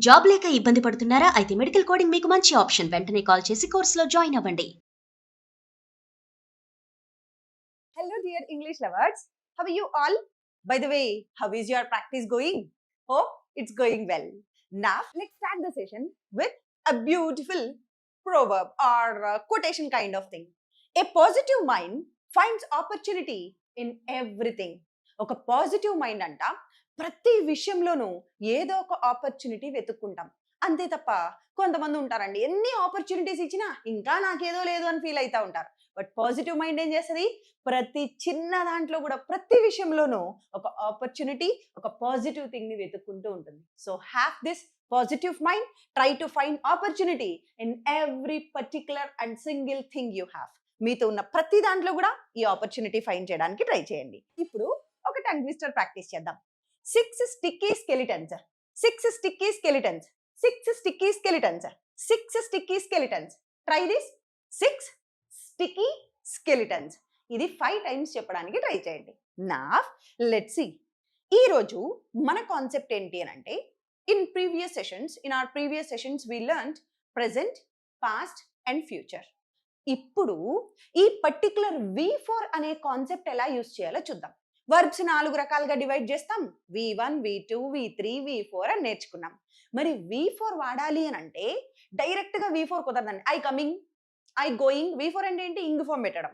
Job లేక ఇబ్బంది పడుతున్నారా? అయితే మెడికల్ కోడింగ్ మీకు మంచి ఆప్షన్. వెంటనే కాల్ చేసి కోర్సులో జాయిన్ అవ్వండి. Hello, dear English lovers. How are you all? By the way, how is your practice going? Hope it's going well. Now, let's start the session with a beautiful proverb or quotation kind of thing. A positive mind finds opportunity in everything. ఒక positive mind అంట ప్రతి విషయంలోనూ ఏదో ఒక opportunity వెతుక్కుంటాం. అంతే తప్ప కొంతమంది ఉంటారండి, ఎన్ని ఆపర్చునిటీస్ ఇచ్చినా ఇంకా నాకేదో లేదు అని ఫీల్ అవుతా ఉంటారు. బట్ పాజిటివ్ మైండ్ ఏం చేస్తుంది? ప్రతి చిన్న దాంట్లో కూడా ప్రతి విషయంలోనూ ఒక ఆపర్చునిటీ, ఒక పాజిటివ్ థింగ్ ని వెతుక్కుంటూ ఉంటుంది. So have this positive mind, try to find opportunity in every particular and single thing you have. మీతో ఉన్న ప్రతి దాంట్లో కూడా ఈ ఆపర్చునిటీ ఫైండ్ చేయడానికి ట్రై చేయండి. ఇప్పుడు ఒక టంగ్ ట్విస్టర్ ప్రాక్టీస్ చేద్దాం. 6 sticky skeletons, 6 sticky skeletons, 6 sticky skeletons, 6 sticky skeletons. Try this. 6 sticky skeletons. ఇది 5 టైమ్స్ చెప్పడానికి ట్రై చేయండి. నా లెట్స్ సీ. ఈ రోజు మన కాన్సెప్ట్ ఏంటి అని అంటే, in our previous sessions we learned present, past and future. ఇప్పుడు ఈ పర్టికులర్ V4 అనే కాన్సెప్ట్ ఎలా యూజ్ చేయాలో చూద్దాం. వర్బ్స్ 4 రకాలుగా డివైడ్ చేస్తాం. V1, V2, V3, V4 అని నేర్చుకున్నాం. మరి V4 వాడాలి అని అంటే డైరెక్ట్ గా V4 కుదరదండి. I coming, I going, V4 అంటే ఏంటి? ఇంగ్ ఫామ్ పెట్టడం.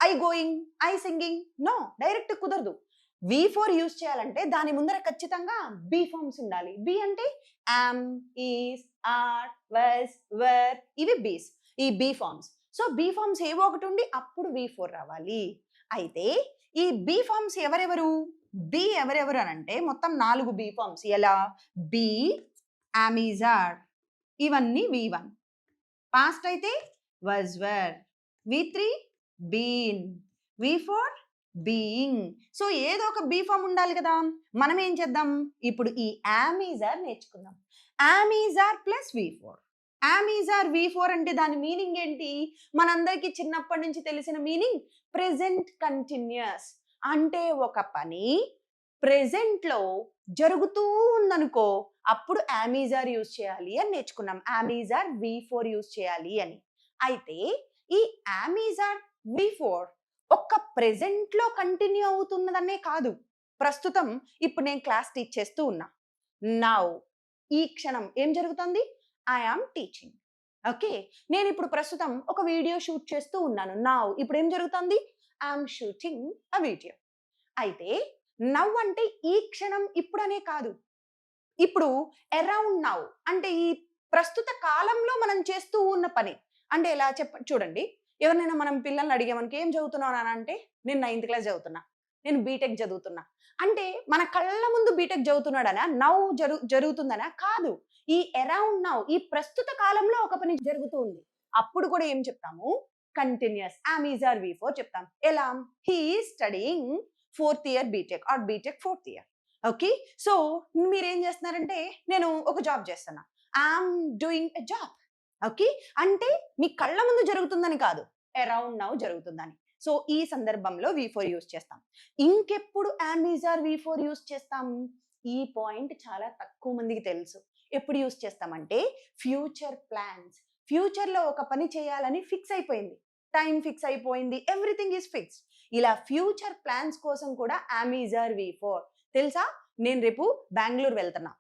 I going, I singing, no, direct కుదరదు. V4 యూజ్ చేయాలంటే దాని ముందర ఖచ్చితంగా బి ఫార్మ్స్ ఉండాలి. బి అంటే am, is, are, was, were, ఇవి బీస్, ఈ be forms. So be forms ఏవో ఒకటి ఉండి అప్పుడు V4 రావాలి. అయితే ఈ బి ఫార్మ్స్ ఎవరెవరు? బి ఎవరెవరు అని అంటే మొత్తం 4 బి ఫార్మ్స్. ఎలా? బి, అమీజార్, ఇవన్నీ V1. పాస్ట్ అయితే was, were, V3 been, V4 being. So ఏదో ఒక బి ఫార్మ్ ఉండాలి కదా. మనం ఏం చేద్దాం? ఇప్పుడు ఈ అమీజార్ నేర్చుకుందాం. అమీజార్ ప్లస్ V4. అమీజార్ V4 అంటే దాని మీనింగ్ ఏంటి? మనందరికీ చిన్నప్పటి నుంచి తెలిసిన మీనింగ్ ప్రెజెంట్ కంటిన్యూస్. అంటే ఒక పని ప్రెజెంట్ లో జరుగుతూ ఉందనుకో, అప్పుడు అమీజార్ యూజ్ చేయాలి అని నేర్చుకున్నాం. అమీజార్ V4 యూజ్ చేయాలి అని. అయితే ఈ అమీజార్ V4 ఒక్క ప్రెజెంట్ లో కంటిన్యూ అవుతున్నదనే కాదు. ప్రస్తుతం ఇప్పుడు నేను క్లాస్ టీచ్ చేస్తూ ఉన్నా. నౌ, ఈ క్షణం ఏం జరుగుతుంది? I am teaching. ఓకే, నేను ఇప్పుడు ప్రస్తుతం ఒక వీడియో షూట్ చేస్తూ ఉన్నాను. నౌ, ఇప్పుడు ఏం జరుగుతుంది? I'm shooting a video. అయితే నౌ అంటే ఈ క్షణం, ఇప్పుడనే కాదు. ఇప్పుడు అరౌండ్ నౌ అంటే ఈ ప్రస్తుత కాలంలో మనం చేస్తూ ఉన్న పని. అంటే ఎలా చూడండి, ఎవరినైనా మనం పిల్లల్ని అడిగామనుకో, ఏం చదువుతున్నావు అని అంటే, నేను 9th క్లాస్ చదువుతున్నా, నేను బీటెక్ చదువుతున్నా అంటే మన కళ్ళ ముందు బీటెక్ చదువుతున్నాడనా? నౌ జరుగుతుందనా? కాదు. ఈ అరౌండ్ నౌ, ఈ ప్రస్తుత కాలంలో ఒక పని జరుగుతూ ఉంది. అప్పుడు కూడా ఏం చెప్తాము? కంటిన్యూస్ అమీజార్ V4 చెప్తాం. ఎలా? He is studying 4th year BTech or BTech 4th year. Okay, so మీరేం చేస్తున్నారంటే, నేను ఒక జాబ్ చేస్తున్నా, I'm doing a job. Okay, అంటే మీ కళ్ళ ముందు జరుగుతుందని కాదు, అరౌండ్ నౌ జరుగుతుందని. సో ఈ సందర్భంలో V4 యూజ్ చేస్తాం. ఇంకెప్పుడు అమీజార్ V4 యూజ్ చేస్తాం? ఈ పాయింట్ చాలా తక్కువ మందికి తెలుసు. ఎప్పుడు యూజ్ చేస్తామంటే, ఫ్యూచర్ ప్లాన్స్. ఫ్యూచర్ లో ఒక పని చేయాలని ఫిక్స్ అయిపోయింది, టైం ఫిక్స్ అయిపోయింది, ఎవ్రీథింగ్ ఈజ్ ఫిక్స్డ్. ఇలా ఫ్యూచర్ ప్లాన్స్ కోసం కూడా అమీజార్ V4. తెలుసా, నేను రేపు బెంగళూరు వెళ్తున్నా.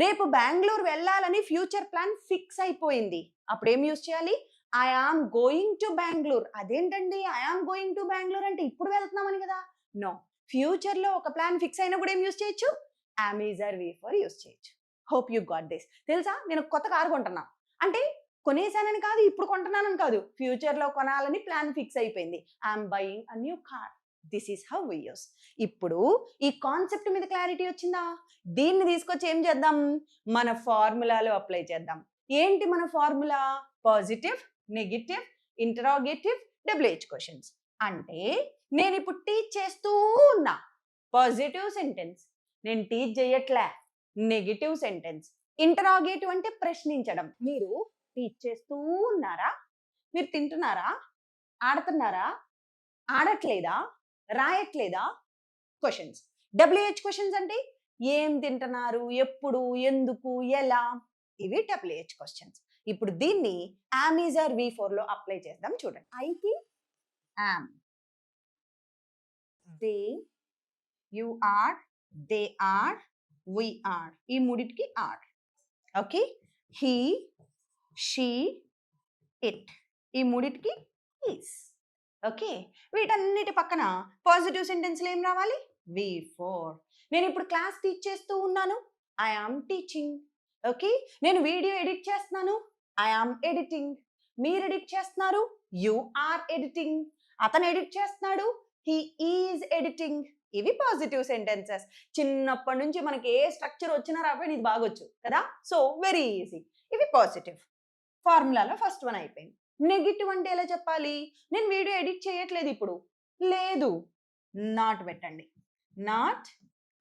రేపు బెంగళూరు వెళ్ళాలని ఫ్యూచర్ ప్లాన్ ఫిక్స్ అయిపోయింది. అప్పుడు ఏం యూజ్ చేయాలి? I am going to Bengaluru. అదేంటండి I am going to Bengaluru అంటే ఇప్పుడు వెళ్తున్నామని కదా? నో, ఫ్యూచర్ లో ఒక ప్లాన్ ఫిక్స్ అయినప్పుడు ఏం యూజ్ చేయొచ్చు? అమీజార్ V4 యూజ్ చేయొచ్చు. Hope you got this. తెలుసా, నేను కొత్త కారు కొంటున్నా అంటే కొనేసానని కాదు, ఇప్పుడు కొంటున్నానని కాదు, ఫ్యూచర్ లో కొనాలని ప్లాన్ ఫిక్స్ అయిపోయింది. I'm buying a new car. This is how we use. ఇప్పుడు ఈ కాన్సెప్ట్ మీద క్లారిటీ వచ్చిందా? దీన్ని తీసుకొచ్చి ఏం చేద్దాం? మన ఫార్ములాలో అప్లై చేద్దాం. ఏంటి మన formula? Positive, negative, interrogative, WH questions. అంటే నేను ఇప్పుడు టీచ్ చేస్తూ ఉన్నా, పాజిటివ్ సెంటెన్స్. నేను టీచ్ చేయట్లే, నెగిటివ్ సెంటెన్స్. ఇంటరాగేటివ్ అంటే ప్రశ్నించడం. మీరు టీచ్ చేస్తూ ఉన్నారా? మీరు తింటున్నారా? ఆడుతున్నారా? ఆడట్లేదా? రాయట్లేదా? క్వశ్చన్స్. WH క్వశ్చన్స్ అంటే ఏం తింటున్నారు, ఎప్పుడు, ఎందుకు, ఎలా, ఇవి WH క్వశ్చన్స్. ఇప్పుడు దీన్ని am is or V4 లో అప్లై చేద్దాం. చూడండి, ఐకి am, they, you are, they are, we are, ఈ మూడిటికి are. Okay, he, she, it, ఈ మూడిటికి is. ఓకే, వీటన్నిటి పక్కన పాజిటివ్ సెంటెన్స్లో ఏం రావాలి? V4. నేను ఇప్పుడు క్లాస్ టీచ్ చేస్తూ ఉన్నాను, ఐ ఆమ్ టీచింగ్. ఓకే, నేను వీడియో ఎడిట్ చేస్తున్నాను, ఐ ఆమ్ ఎడిటింగ్. మీరు ఎడిట్ చేస్తున్నారు, యు ఆర్ ఎడిటింగ్. అతను ఎడిట్ చేస్తున్నాడు, హీ ఈజ్ ఎడిటింగ్. ఇవి పాజిటివ్ సెంటెన్సెస్. చిన్నప్పటి నుంచి మనకి ఏ స్ట్రక్చర్ వచ్చినా రాకపోయినా ఇది బాగొచ్చు కదా, సో వెరీ ఈజీ. ఇవి పాజిటివ్. ఫార్ములాలో ఫస్ట్ వన్ అయిపోయింది. నెగిటివ్ అంటే ఎలా చెప్పాలి? నేను వీడియో ఎడిట్ చేయట్లేదు ఇప్పుడు, లేదు, నాట్ పెట్టండి. Not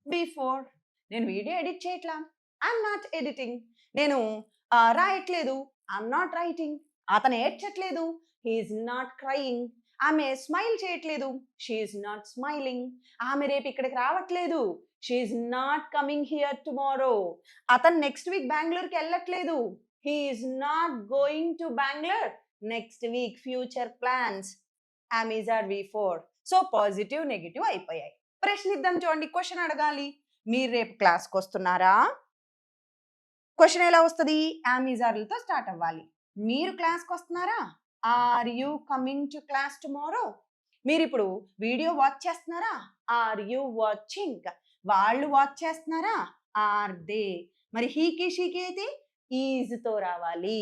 before. నేను వీడియో ఎడిట్ చేయట్లా, ఐఎమ్ నాట్ ఎడిటింగ్. నేను రాయట్లేదు, ఐఎమ్ నాట్ రైటింగ్. అతను ఏడ్చట్లేదు, హీఈస్ నాట్ క్రయింగ్. ఆమె స్మైల్ చేయట్లేదు, షీఈస్ నాట్ స్మైలింగ్. ఆమె రేపు ఇక్కడికి రావట్లేదు, she is not coming here tomorrow. అతను నెక్స్ట్ వీక్ బెంగళూరుకి వెళ్ళట్లేదు, he is not going to Bangalore next week. Future plans. am is or V4. So positive negative అయిపోయాయి. ప్రశ్న ఇద్దాం చూడండి, క్వశ్చన్ అడగాలి. మీరు రేపు క్లాస్కి వస్తున్నారా? క్వశ్చన్ ఎలా వస్తుంది? am is or లతో స్టార్ట్ అవ్వాలి. మీరు క్లాస్కి వస్తున్నారా? Are you coming to class tomorrow? మీరు ఇప్పుడు వీడియో వాచ్ చేస్తున్నారా? Are you watching? వాళ్ళు వాచ్ చేస్తున్నారా? Are they? మరి హీకి షీకి అయితే ఈజ్ తో రావాలి.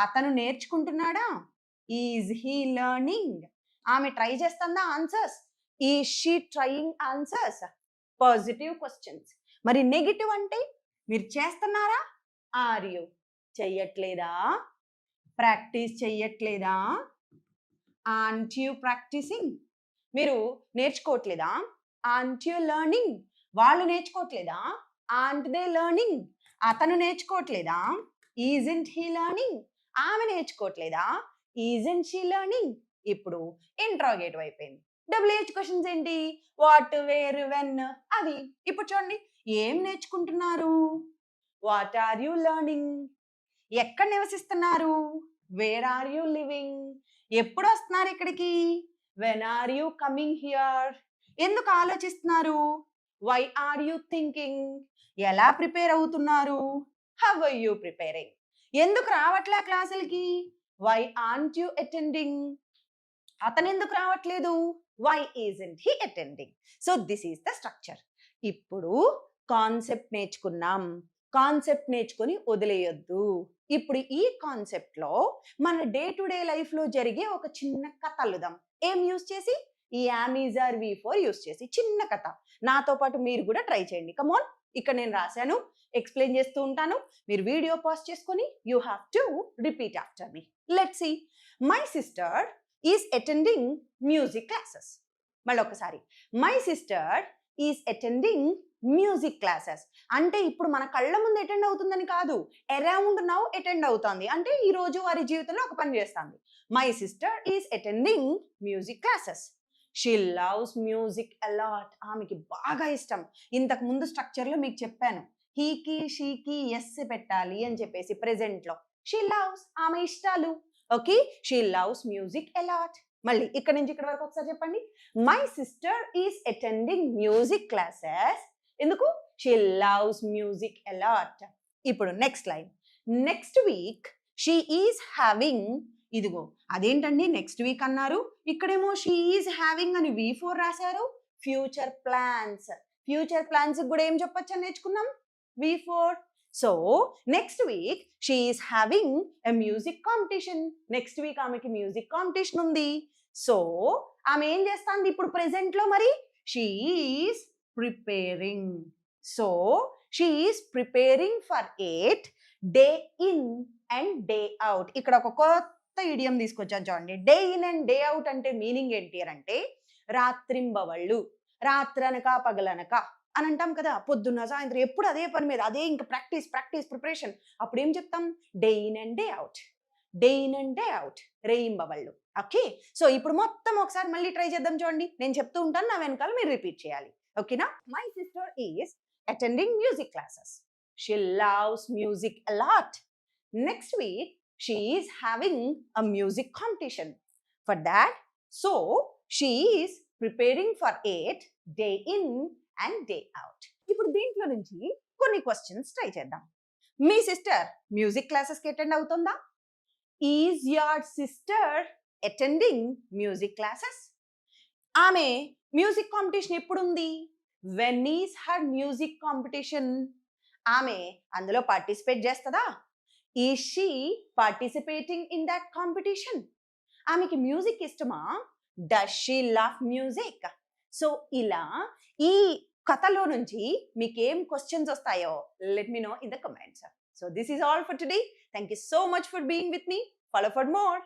అతను నేర్చుకుంటున్నాడా? Is he learning? ఆమె ట్రై చేస్తుందా answers? Is she trying answers? Positive questions. మరి నెగిటివ్ అంటే మీరు చేస్తున్నారా? Are you? చెయ్యట్లేదా? ప్రాక్టీస్ చెయ్యట్లేదా? Aren't you practising? మీరు నేర్చుకోవట్లేదా? Aunt you learning? వాళ్ళు నేర్చుకోవట్లేదా? Aunt they learning? అతను నేర్చుకోవట్లేదా? Isn't he learning? ఆమె నేర్చుకోవట్లేదా? Isn't she learning? ఇప్పుడు ఇంట్రాగేటివ్ అయిపోయింది. WH క్వశ్చన్స్ ఏంటి? వాట్, వేర్, వెన్, అవి. ఇప్పుడు చూడండి, ఏం నేర్చుకుంటున్నారు? What are you learning? ఎక్కడ నివసిస్తున్నారు? Where are you living? ఎప్పుడు వస్తున్నారు ఇక్కడికి? When are you coming here? ఎందుకు ఆలోచిస్తున్నారు? Why are you thinking? ఎలా ప్రిపేర్ అవుతున్నారు? How are you preparing? ఎందుకు రావట్లే క్లాసులకి? Why aren't you attending? అతను ఎందుకు రావట్లేదు? Why isn't he attending? So this is the structure. ఇప్పుడు కాన్సెప్ట్ నేర్చుకున్నాం. కాన్సెప్ట్ నేర్చుకొని వదిలేయొద్దు. ఇప్పుడు ఈ కాన్సెప్ట్ లో మన డే టు డే లైఫ్ లో జరిగే ఒక చిన్న కథ అల్లుదాం. ఏం యూజ్ చేసి? ఈ am is or V4 use చేసి చిన్న కథ. నాతో పాటు మీరు కూడా ట్రై చేయండి. కమాన్, ఇక్కడ నేను రాశాను, ఎక్స్ప్లెయిన్ చేస్తూ ఉంటాను. మీరు వీడియో పాజ్ చేసుకొని you have to repeat after me. Let's see. My sister is attending music classes. మళ్ళీ ఒకసారి, my sister is attending music classes. అంటే ఇప్పుడు మన కళ్ళ ముందు అటెండ్ అవుతుందని కాదు, అరౌండ్ నౌ అటెండ్ అవుతుంది. అంటే ఈ రోజు వారి జీవితంలో ఒక పని చేస్తుంది. My sister is attending music classes. She loves music a lot. ఆమెకి బాగా ఇష్టం. ఇంతకు ముందు స్ట్రక్చర్లో మీకు చెప్పాను, హీకి షీకి ఎస్ పెట్టాలి అని చెప్పేసి. ప్రెజెంట్లో షీ లవ్స్, ఆమె ఇష్టాలు. Okay, she loves music a lot. మళ్ళీ ఇక్కడ నుంచి ఇక్కడ వరకు ఒకసారి చెప్పండి. My sister is attending music classes. ఎందుకు? She loves music a lot. ఇప్పుడు next line. Next week she is having. ఇదిగో, అదేంటండి నెక్స్ట్ వీక్ అన్నారు, ఇక్కడేమో షీ ఈజ్ హ్యావింగ్ అని V4 రాశారు. Future plans. ఫ్యూచర్ ప్లాన్స్ కూడా ఏం చెప్పొచ్చు అని నేర్చుకున్నాం? V4. So next week she is having a music competition. Next week ఆమెకి మ్యూజిక్ కాంపిటీషన్ ఉంది. సో ఆమె ఏం చేస్తుంది ఇప్పుడు ప్రెసెంట్ లో? మరి she is preparing. So she is preparing for it day in and day out. ఇక్కడ ఒక కొత్త ఇడియం తీసుకొచ్చాను చూడండి. Day in and day out అంటే మీనింగ్ ఏంటి అంటే రాత్రింబవళ్ళు, రాత్రనక పగలనక అని అంటాం కదా. పొద్దున్న సాయంత్రం ఎప్పుడు అదే పని మీద, అదే ఇంకా ప్రాక్టీస్ ప్రాక్టీస్ ప్రిపరేషన్. అప్పుడు ఏం చెప్తాం? Day in and day out. Day in and day out, రేయింబవళ్ళు. ఓకే, సో ఇప్పుడు మొత్తం ఒకసారి మళ్ళీ ట్రై చేద్దాం చూడండి. నేను చెప్తూ ఉంటాను, నా వెనకాల మీరు రిపీట్ చేయాలి. ఓకేనా? My sister is attending music classes. She loves music a lot. Next week, she is having a music competition. For that, so she is preparing for it day in and day out. ఇప్పుడు దీంట్లో నుంచి కొన్ని questions try చేద్దాం. మీ sister music క్లాసెస్కి attend అవుతుందా? Is your sister attending music classes? ఆమె music competition ఎప్పుడు ఉంది? When is her music competition? ఆమె అందులో పార్టిసిపేట్ చేస్తుందా? Is she participating in that competition? ఆమెకి మ్యూజిక్ ఇష్టమా? Does she love music? So ఇలా ఈ కథలో నుంచి మీకేం క్వశ్చన్స్ వస్తాయో let me know in the comments. So this is all for today. Thank you so much for being with me. Follow for more.